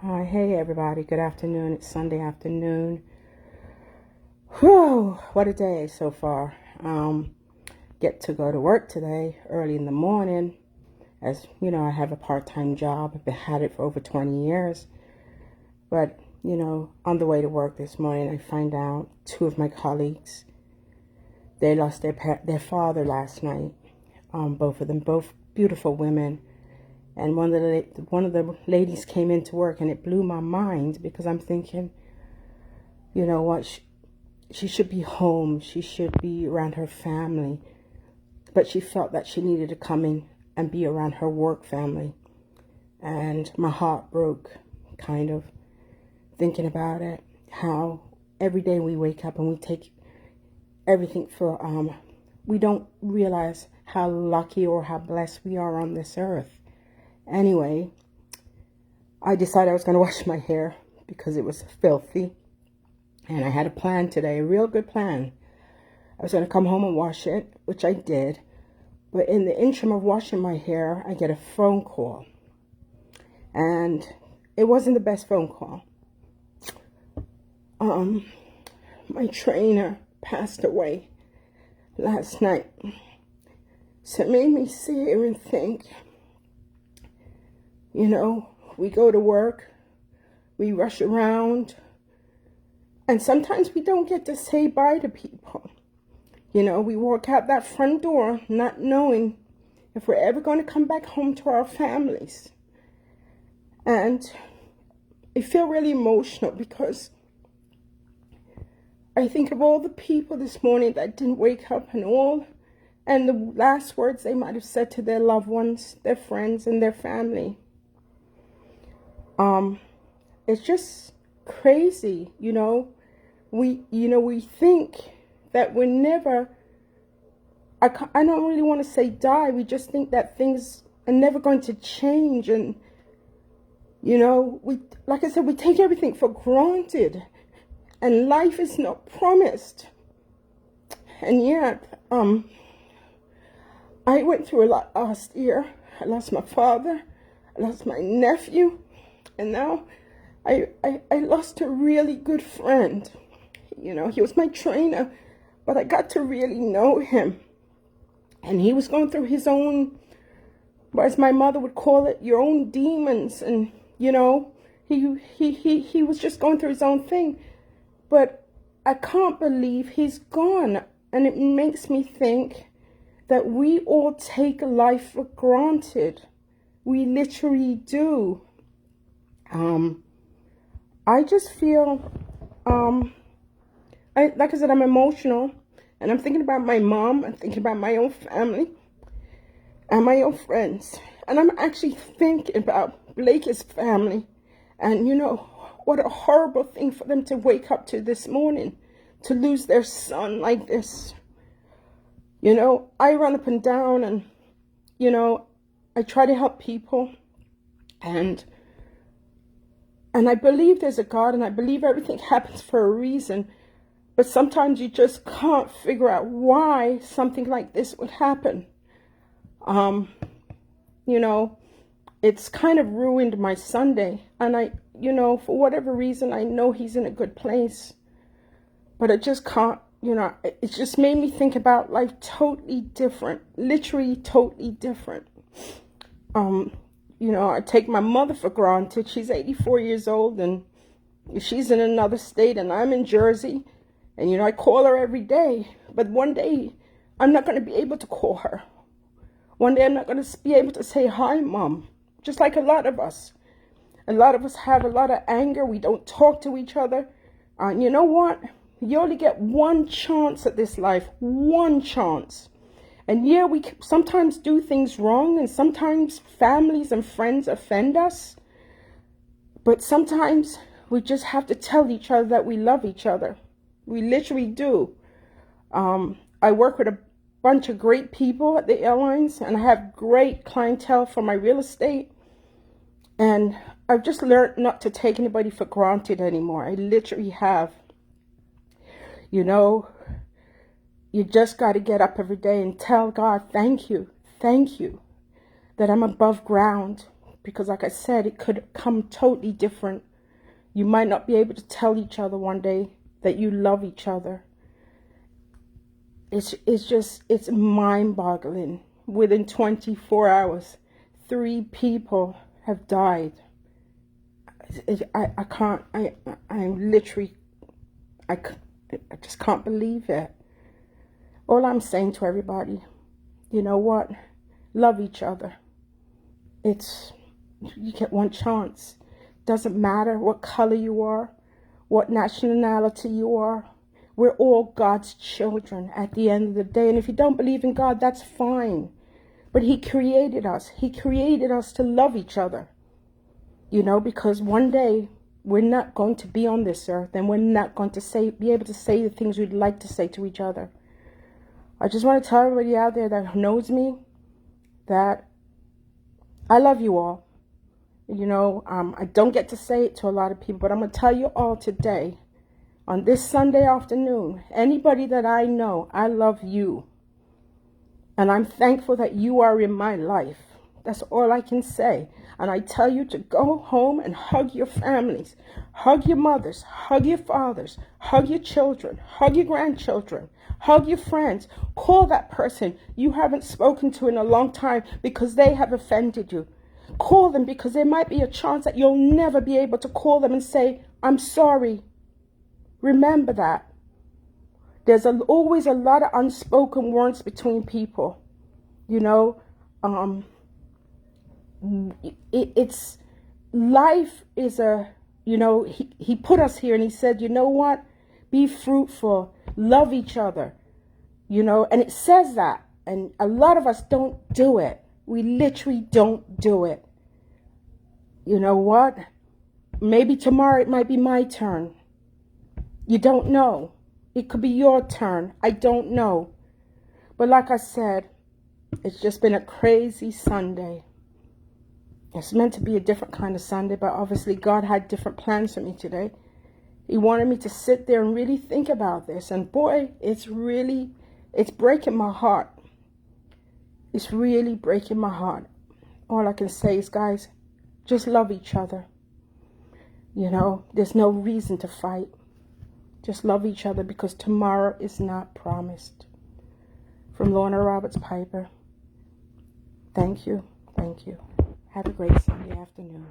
Hi, hey everybody. Good afternoon. It's Sunday afternoon. Whew, what a day so far. Get to go to work today early in the morning. As you know, I have a part-time job. I've had it for over 20 years. But, on the way to work this morning, I find out two of my colleagues, they lost their father last night. Both of them, both beautiful women. And one of the ladies came into work, and it blew my mind because I'm thinking, you know what, she should be home. She should be around her family. But she felt that she needed to come in and be around her work family. And my heart broke, kind of, thinking about it. How every day we wake up and we take everything for, we don't realize how lucky or how blessed we are on this earth. Anyway, I decided I was going to wash my hair because it was filthy. And I had a plan today, a real good plan. I was going to come home and wash it, which I did. But in the interim of washing my hair, I get a phone call. And it wasn't the best phone call. My trainer passed away last night. So it made me sit here and think, we go to work, we rush around, and sometimes we don't get to say bye to people. We walk out that front door not knowing if we're ever going to come back home to our families. And I feel really emotional because I think of all the people this morning that didn't wake up and the last words they might have said to their loved ones, their friends, and their family. It's just crazy, we think that we're never, I don't really want to say die, we just think that things are never going to change. And, like I said, we take everything for granted, and life is not promised. And yet, I went through a lot last year. I lost my father, I lost my nephew, and now I lost a really good friend. He was my trainer, but I got to really know him. And he was going through his own, as my mother would call it, your own demons. And, he was just going through his own thing. But I can't believe he's gone. And it makes me think that we all take life for granted. We literally do. I just feel, like I said, I'm emotional, and I'm thinking about my mom, I'm thinking about my own family, and my own friends, and I'm actually thinking about Blake's family, and what a horrible thing for them to wake up to this morning, to lose their son like this. I run up and down, and, I try to help people, and I believe there's a God, and I believe everything happens for a reason. But sometimes you just can't figure out why something like this would happen. It's kind of ruined my Sunday. And for whatever reason, I know he's in a good place. But it just can't, it just made me think about life totally different. Literally totally different. I take my mother for granted. She's 84 years old, and she's in another state, and I'm in Jersey. And, I call her every day. But one day, I'm not going to be able to call her. One day, I'm not going to be able to say, hi, Mom. Just like a lot of us. A lot of us have a lot of anger. We don't talk to each other. And you know what? You only get one chance at this life. One chance. And yeah, we sometimes do things wrong, and sometimes families and friends offend us. But sometimes we just have to tell each other that we love each other. We literally do. I work with a bunch of great people at the airlines, and I have great clientele for my real estate. And I've just learned not to take anybody for granted anymore. I literally have. You just got to get up every day and tell God, thank you, that I'm above ground. because like I said, it could come totally different. You might not be able to tell each other one day that you love each other. It's mind-boggling. Within 24 hours, 3 people have died. I'm literally, I just can't believe it. All I'm saying to everybody, you know what? Love each other. You get one chance. Doesn't matter what color you are, what nationality you are. We're all God's children at the end of the day. And if you don't believe in God, that's fine. But He created us. He created us to love each other. You know, because one day we're not going to be on this earth, and we're not going to be able to say the things we'd like to say to each other. I just want to tell everybody out there that knows me that I love you all. You know, I don't get to say it to a lot of people, but I'm going to tell you all today, on this Sunday afternoon, anybody that I know, I love you. And I'm thankful that you are in my life. That's all I can say. And I tell you to go home and hug your families, hug your mothers, hug your fathers, hug your children, hug your grandchildren, hug your friends. Call that person you haven't spoken to in a long time because they have offended you. Call them, because there might be a chance that you'll never be able to call them and say, I'm sorry. Remember that. There's always a lot of unspoken words between people. You know, it's life is he put us here and He said, you know what? Be fruitful, love each other, and it says that. And a lot of us don't do it. We literally don't do it. You know what? Maybe tomorrow it might be my turn. You don't know. It could be your turn. I don't know. But like I said, it's just been a crazy Sunday. It's meant to be a different kind of Sunday, but obviously God had different plans for me today. He wanted me to sit there and really think about this. And boy, it's breaking my heart. It's really breaking my heart. All I can say is, guys, just love each other. There's no reason to fight. Just love each other, because tomorrow is not promised. From Lorna Roberts Piper. Thank you. Thank you. Have a great Sunday afternoon.